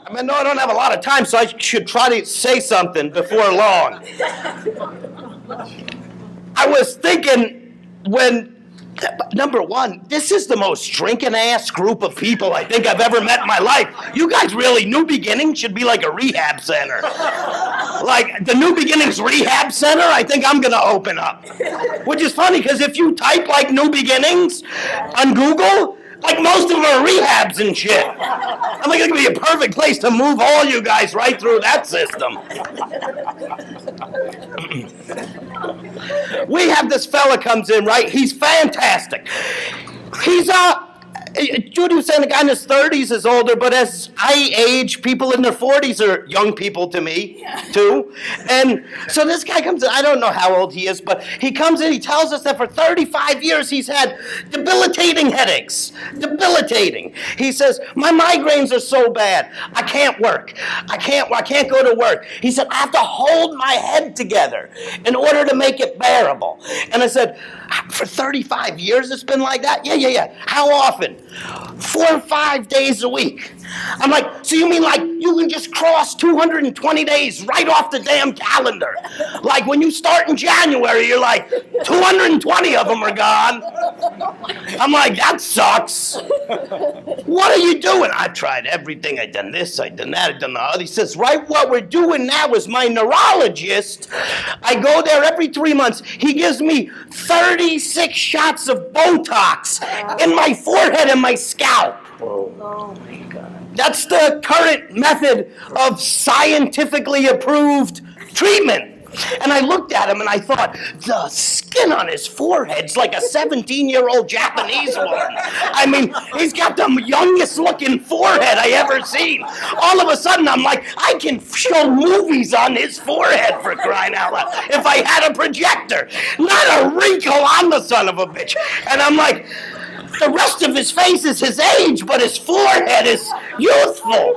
I mean, no, I don't have a lot of time, so I should try to say something before long. I was thinking number one, this is the most drinking-ass group of people I think I've ever met in my life. You guys really, New Beginnings should be like a rehab center. Like, the New Beginnings Rehab Center, I think I'm going to open up. Which is funny, because if you type, like, New Beginnings on Google, like, most of them are rehabs and shit. I'm like, it could be a perfect place to move all you guys right through that system. We have this fella comes in, right? He's fantastic. He's Judy was saying the guy in his 30s is older, but as I age, people in their 40s are young people to me, too. And so this guy comes in, I don't know how old he is, but he comes in, he tells us that for 35 years he's had debilitating headaches. Debilitating. He says, my migraines are so bad, I can't work. I can't go to work. He said, I have to hold my head together in order to make it bearable. And I said, for 35 years it's been like that? Yeah. How often? 4 or 5 days a week. I'm like, so you mean like you can just cross 220 days right off the damn calendar? Like when you start in January, you're like, 220 of them are gone. I'm like, that sucks. What are you doing? I tried everything. I done this, I done that, I done the other. He says, right, what we're doing now is my neurologist. I go there every 3 months. He gives me 36 shots of Botox in my forehead and my scalp. Oh my God. That's the current method of scientifically approved treatment. And I looked at him and I thought, the skin on his forehead's like a 17-year-old Japanese woman. I mean, he's got the youngest looking forehead I ever seen. All of a sudden, I'm like, I can show movies on his forehead, for crying out loud, if I had a projector. Not a wrinkle on the son of a bitch. And I'm like, the rest of his face is his age, but his forehead is youthful.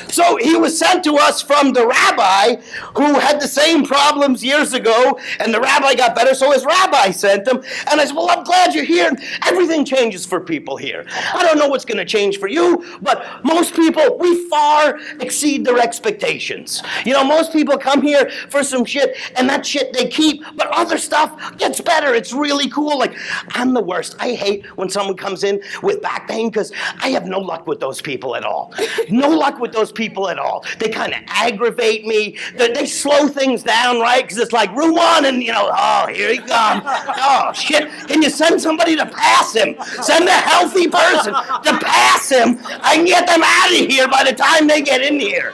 So he was sent to us from the rabbi who had the same problems years ago, and the rabbi got better, so his rabbi sent him. And I said, well, I'm glad you're here. Everything changes for people here. I don't know what's going to change for you, but most people, we far exceed their expectations. You know, most people come here for some shit, and that shit they keep, but other stuff gets better. It's really cool. Like, I'm the worst. I hate when someone comes in with back pain because I have no luck with those people at all. No luck with those people at all. They kind of aggravate me. They slow things down, right? Because it's like room one and, you know, oh, here he comes. Oh, shit. Can you send somebody to pass him? Send a healthy person to pass him. I can get them out of here by the time they get in here.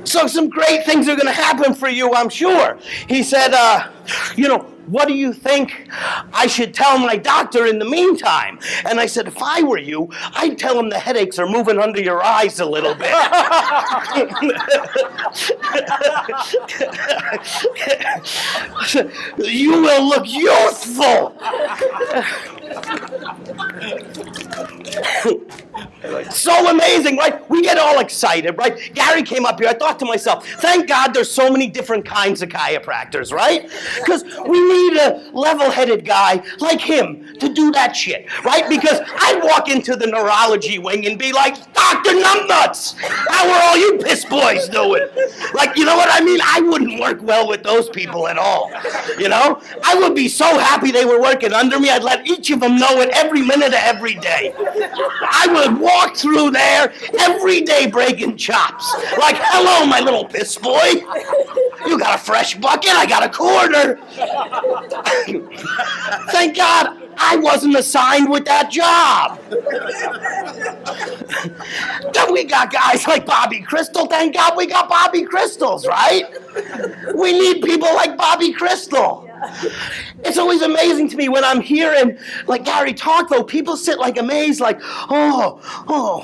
So some great things are going to happen for you, I'm sure. He said, you know, what do you think I should tell my doctor in the meantime? And I said, if I were you, I'd tell him the headaches are moving under your eyes a little bit. You will look youthful. So amazing, right? We get all excited, right? Gary came up here. I thought to myself, thank God there's so many different kinds of chiropractors, right? Because we need a level-headed guy like him to do that shit, right? Because I'd walk into the neurology wing and be like, Dr. Numbnuts, how are all you piss boys doing? Like, you know what I mean? I wouldn't work well with those people at all, you know? I would be so happy they were working under me, I'd let each of them know it every minute of every day. I would walk through there every day breaking chops. Like, hello, my little piss boy. You got a fresh bucket, I got a quarter. Thank God I wasn't assigned with that job. Then we got guys like Bobby Crystal. Thank God we got Bobby Crystals, right? We need people like Bobby Crystal. It's always amazing to me when I'm hearing, like Gary talk, though, people sit like amazed, like, oh,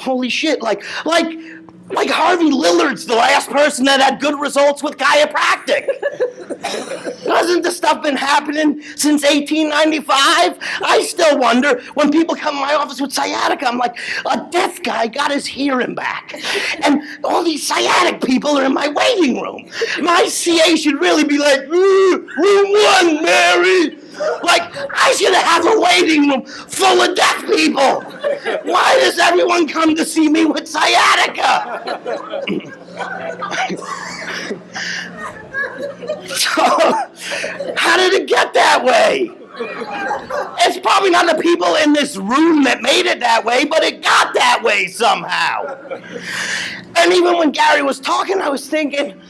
holy shit, like Harvey Lillard's the last person that had good results with chiropractic. Hasn't this stuff been happening since 1895? I still wonder when people come to my office with sciatica, I'm like, a deaf guy got his hearing back. And all these sciatic people are in my waiting room. My CA should really be like, room one, Mary. Like, I should have a waiting room full of deaf people. Why does everyone come to see me with sciatica? So, how did it get that way? It's probably not the people in this room that made it that way, but it got that way somehow. And even when Gary was talking, I was thinking,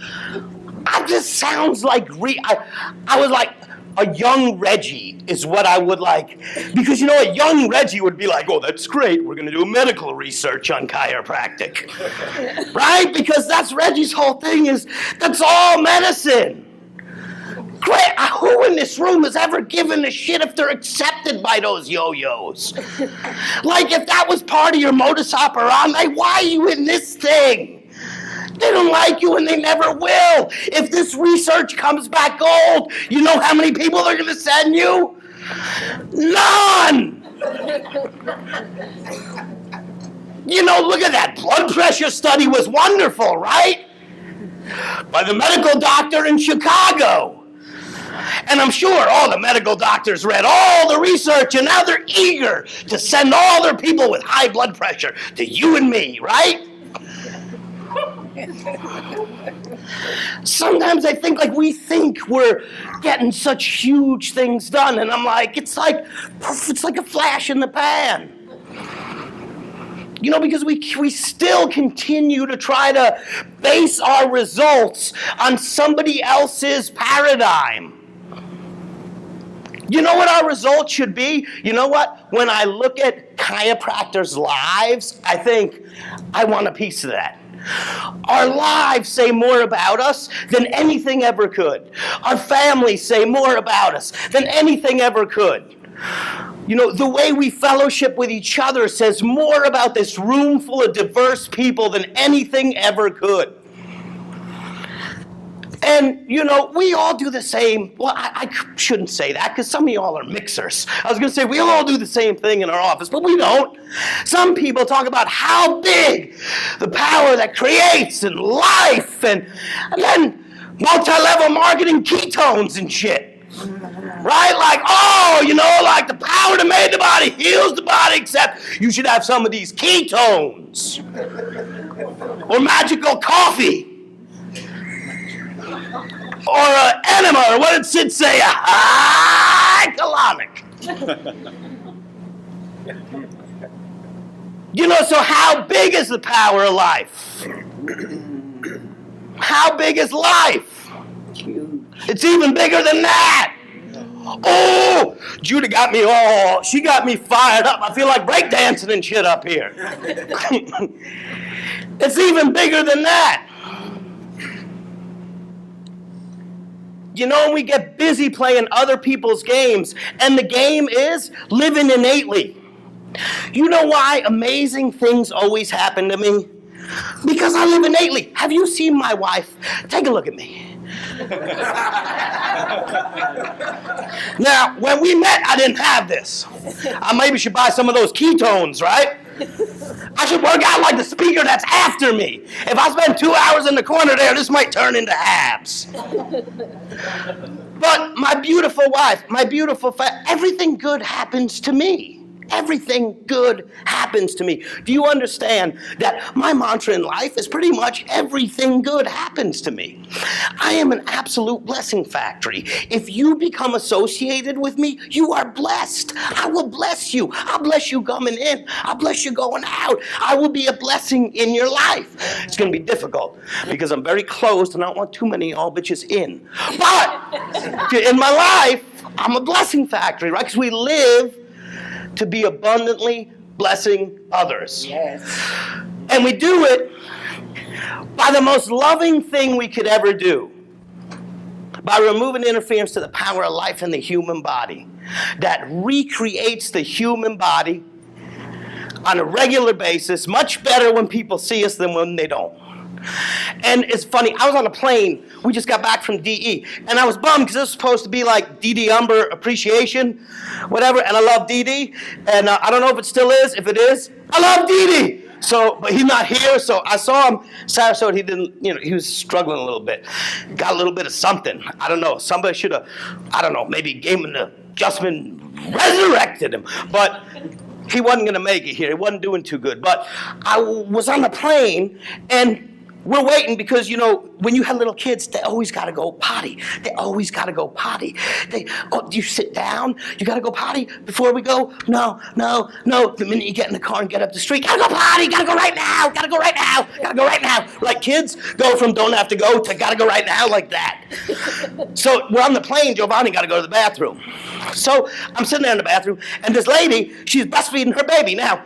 that just sounds like, I was like, a young Reggie is what I would like. Because, you know, a young Reggie would be like, oh, that's great. We're going to do medical research on chiropractic. Right? Because that's Reggie's whole thing is, that's all medicine. Great. Who in this room has ever given a shit if they're accepted by those yo-yos? Like, if that was part of your modus operandi, why are you in this thing? They don't like you and they never will. If this research comes back gold, you know how many people they're going to send you? None! You know, look at that. Blood pressure study was wonderful, right? By the medical doctor in Chicago. And I'm sure all the medical doctors read all the research and now they're eager to send all their people with high blood pressure to you and me, right? Sometimes I think like we think we're getting such huge things done, and I'm like, it's like a flash in the pan. You know, because we still continue to try to base our results on somebody else's paradigm. You know what our results should be? You know what? When I look at chiropractors' lives, I think, I want a piece of that. Our lives say more about us than anything ever could. Our families say more about us than anything ever could. You know, the way we fellowship with each other says more about this room full of diverse people than anything ever could. And, you know, we all do the same. Well, I shouldn't say that because some of y'all are mixers. I was going to say we all do the same thing in our office, but we don't. Some people talk about how big the power that creates and life and then multi-level marketing ketones and shit. Right? Like, oh, you know, like the power that made the body heals the body, except you should have some of these ketones. Or magical coffee. Or an enema, or what did Sid say? A high colonic. You know, so how big is the power of life? How big is life? It's even bigger than that. Oh, Judah got me she got me fired up. I feel like breakdancing and shit up here. It's even bigger than that. You know, we get busy playing other people's games, and the game is living innately. You know why amazing things always happen to me? Because I live innately. Have you seen my wife? Take a look at me. Now, when we met, I didn't have this. I maybe should buy some of those ketones, right? I should work out like the speaker that's after me. If I spend 2 hours in the corner there, this might turn into abs. But my beautiful wife, my beautiful everything good happens to me. Everything good happens to me. Do you understand that my mantra in life is pretty much everything good happens to me? I am an absolute blessing factory. If you become associated with me, you are blessed. I will bless you. I'll bless you coming in. I'll bless you going out. I will be a blessing in your life. It's going to be difficult because I'm very closed and I don't want too many all bitches in. But in my life, I'm a blessing factory, right? Because we live to be abundantly blessing others. Yes. And we do it by the most loving thing we could ever do. By removing interference to the power of life in the human body that recreates the human body on a regular basis, much better when people see us than when they don't. And it's funny, I was on a plane, we just got back from DE, and I was bummed because this was supposed to be like Dee Umber appreciation, whatever, and I love Dee, and I don't know if it still is. If it is, I love Dee. So, but he's not here, so I saw him, Sarasota, he didn't, you know, he was struggling a little bit. Got a little bit of something, I don't know, somebody should have, I don't know, maybe gave him the just been resurrected him. But he wasn't going to make it here. He wasn't doing too good. But I was on the plane, and we're waiting because, you know, when you have little kids, they always got to go potty. They always got to go potty. Do you sit down? You got to go potty before we go? No. The minute you get in the car and get up the street, got to go potty, got to go right now, got to go right now, got to go right now. Like kids go from don't have to go to got to go right now like that. So we're on the plane, Giovanni got to go to the bathroom. So I'm sitting there in the bathroom, and this lady, she's breastfeeding her baby. Now,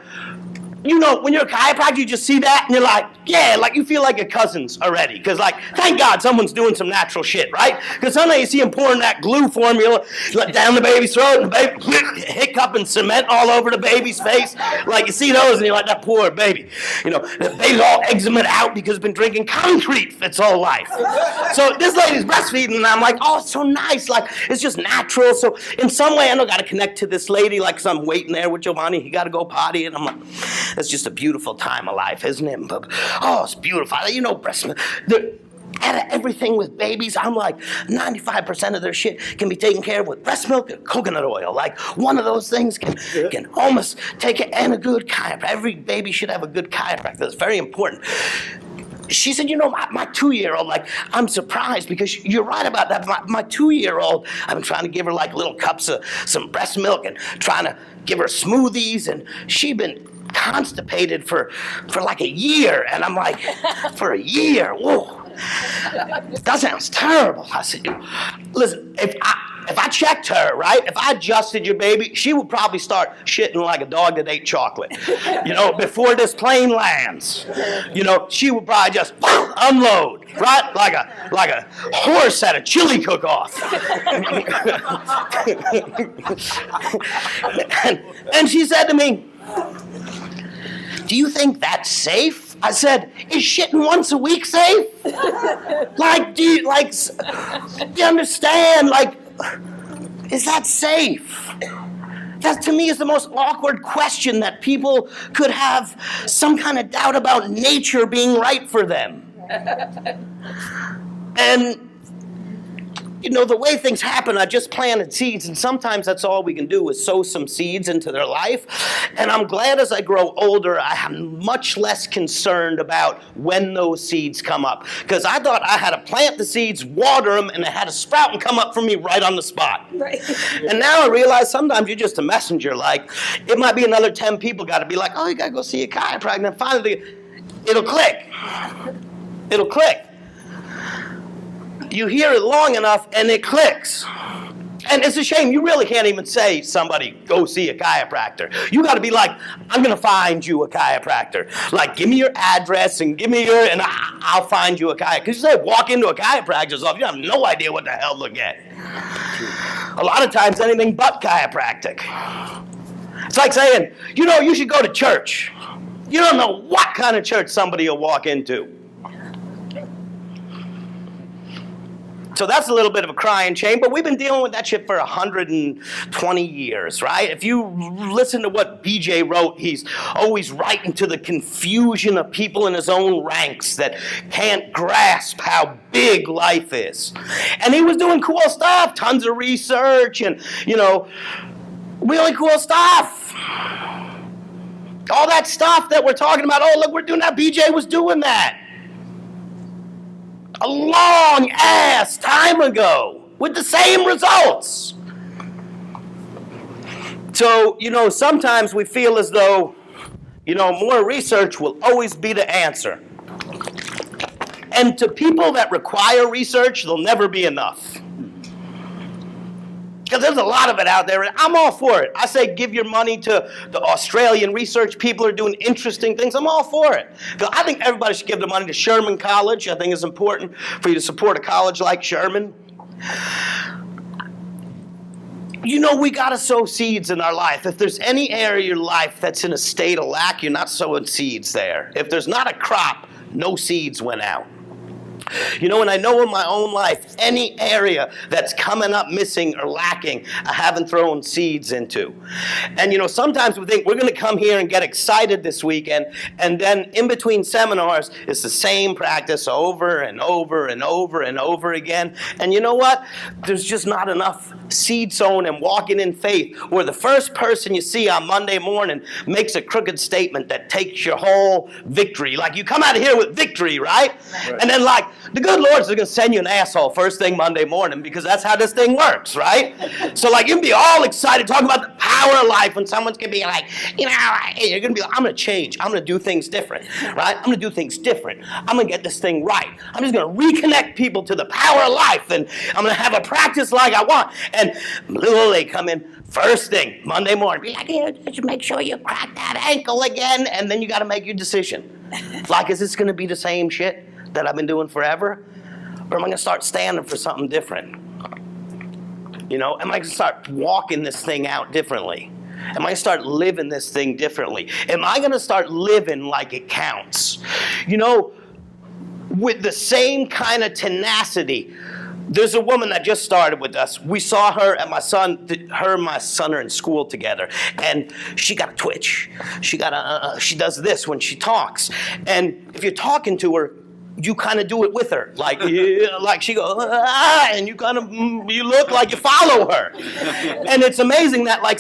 you know, when you're a chiropractor, you just see that, and you're like, yeah, like you feel like your cousins already. Because, like, thank God someone's doing some natural shit, right? Because sometimes you see them pouring that glue formula down the baby's throat, and the baby hiccup and cement all over the baby's face. Like, you see those, and you're like, that poor baby. You know, the baby's all eczema out because it's been drinking concrete its whole life. So this lady's breastfeeding, and I'm like, oh, it's so nice. Like, it's just natural. So in some way, I know got to connect to this lady, like, because I'm waiting there with Giovanni. He got to go potty, and I'm like, it's just a beautiful time of life, isn't it? But, oh, it's beautiful. You know, breast milk. Out of everything with babies, I'm like, 95% of their shit can be taken care of with breast milk and coconut oil. Like, one of those things can almost take it, and a good chiropractor. Every baby should have a good chiropractor. That's very important. She said, you know, my 2-year-old, like, I'm surprised because you're right about that. My 2-year-old, I've been trying to give her, like, little cups of some breast milk and trying to give her smoothies, and she's been constipated for like a year. And I'm like, for a year? Whoa. That sounds terrible. I said, listen, if I checked her, right, if I adjusted your baby, she would probably start shitting like a dog that ate chocolate. You know, before this plane lands. You know, she would probably just unload, right, like a horse at a chili cook-off. and she said to me, do you think that's safe? I said, is shitting once a week safe? Like, do you understand? Like, is that safe? That to me is the most awkward question, that people could have some kind of doubt about nature being right for them. And you know, the way things happen, I just planted seeds, and sometimes that's all we can do is sow some seeds into their life. And I'm glad as I grow older, I am much less concerned about when those seeds come up. Because I thought I had to plant the seeds, water them, and they had to sprout and come up for me right on the spot. Right. And now I realize sometimes you're just a messenger. Like, it might be another 10 people got to be like, oh, you got to go see a chiropractor. And then finally, it'll click. It'll click. You hear it long enough, and it clicks. And it's a shame. You really can't even say somebody, go see a chiropractor. You got to be like, I'm going to find you a chiropractor. Like, give me your address and give me and I'll find you a chiropractor. Because you say, walk into a chiropractor's office, you have no idea what the hell to get. A lot of times, anything but chiropractic. It's like saying, you know, you should go to church. You don't know what kind of church somebody will walk into. So that's a little bit of a crying shame, but we've been dealing with that shit for 120 years, right? If you listen to what BJ wrote, he's always writing to the confusion of people in his own ranks that can't grasp how big life is. And he was doing cool stuff, tons of research and, you know, really cool stuff. All that stuff that we're talking about, oh, look, we're doing that, BJ was doing that. A long ass time ago with the same results. So, you know, sometimes we feel as though, you know, more research will always be the answer. And to people that require research, there'll never be enough. Because there's a lot of it out there, and I'm all for it. I say give your money to the Australian research. People are doing interesting things. I'm all for it. Because I think everybody should give the money to Sherman College. I think it's important for you to support a college like Sherman. You know, we got to sow seeds in our life. If there's any area of your life that's in a state of lack, you're not sowing seeds there. If there's not a crop, no seeds went out. You know, and I know in my own life, any area that's coming up missing or lacking, I haven't thrown seeds into. And you know, sometimes we think we're going to come here and get excited this weekend, and then in between seminars, it's the same practice over and over and over and over again. And you know what? There's just not enough seed sown and walking in faith where the first person you see on Monday morning makes a crooked statement that takes your whole victory. Like you come out of here with victory, right? And then like, the good Lord's going to send you an asshole first thing Monday morning because that's how this thing works, right? So like you can be all excited talking about the power of life when someone's going to be like, you know, you're going to be like, I'm going to change. I'm going to do things different, right? I'm going to do things different. I'm going to get this thing right. I'm just going to reconnect people to the power of life, and I'm going to have a practice like I want. And little they come in first thing Monday morning, be like, here, just make sure you crack that ankle again, and then you got to make your decision. Like, is this going to be the same shit that I've been doing forever? Or am I going to start standing for something different? You know, am I going to start walking this thing out differently? Am I going to start living this thing differently? Am I going to start living like it counts? You know, with the same kind of tenacity. There's a woman that just started with us. We saw her and my son are in school together, and she got a twitch. She does this when she talks, and if you're talking to her, you kind of do it with her, like like she goes, and you look like you follow her, and it's amazing that like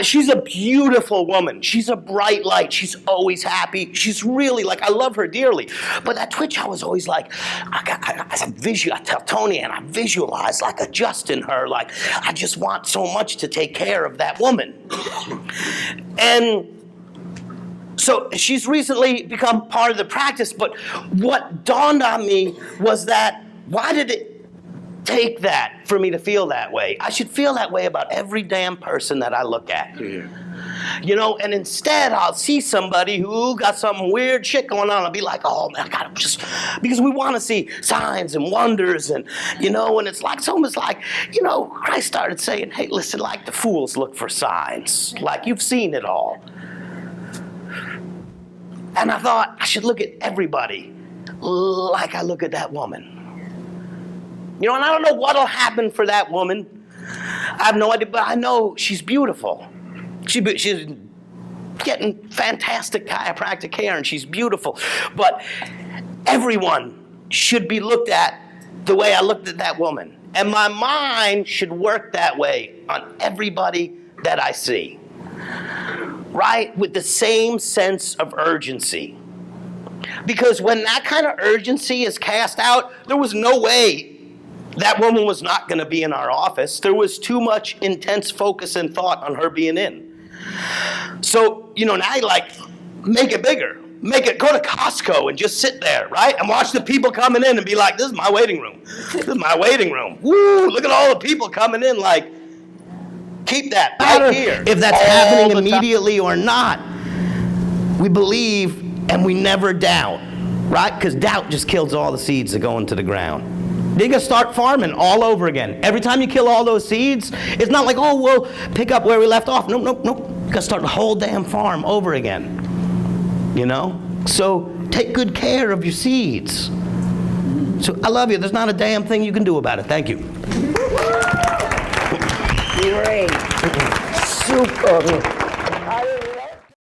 she's a beautiful woman, she's a bright light, she's always happy, she's really like I love her dearly, but that twitch I was always like I tell Tony and I visualize like adjusting her, like I just want so much to take care of that woman, and. So she's recently become part of the practice, but what dawned on me was that, why did it take that for me to feel that way? I should feel that way about every damn person that I look at. Yeah. You know, and instead I'll see somebody who got some weird shit going on. I'll be like, oh man, I gotta just, because we want to see signs and wonders, and you know, and it's like, it's almost like, you know, Christ started saying, hey, listen, like the fools look for signs, like you've seen it all. And I thought I should look at everybody like I look at that woman. You know, and I don't know what'll happen for that woman. I have no idea, but I know she's beautiful. She's getting fantastic chiropractic care, and she's beautiful. But everyone should be looked at the way I looked at that woman. And my mind should work that way on everybody that I see. Right? With the same sense of urgency. Because when that kind of urgency is cast out, there was no way that woman was not going to be in our office. There was too much intense focus and thought on her being in. So, you know, now I like, make it bigger. Go to Costco and just sit there, right? And watch the people coming in and be like, this is my waiting room. This is my waiting room. Woo, look at all the people coming in, like, keep that right here. If that's happening immediately or not, we believe and we never doubt, right? Because doubt just kills all the seeds that go into the ground. Then you gotta start farming all over again. Every time you kill all those seeds, it's not like, oh, we'll pick up where we left off. Nope. You gotta start the whole damn farm over again. You know? So take good care of your seeds. So I love you. There's not a damn thing you can do about it. Thank you. Great. Super.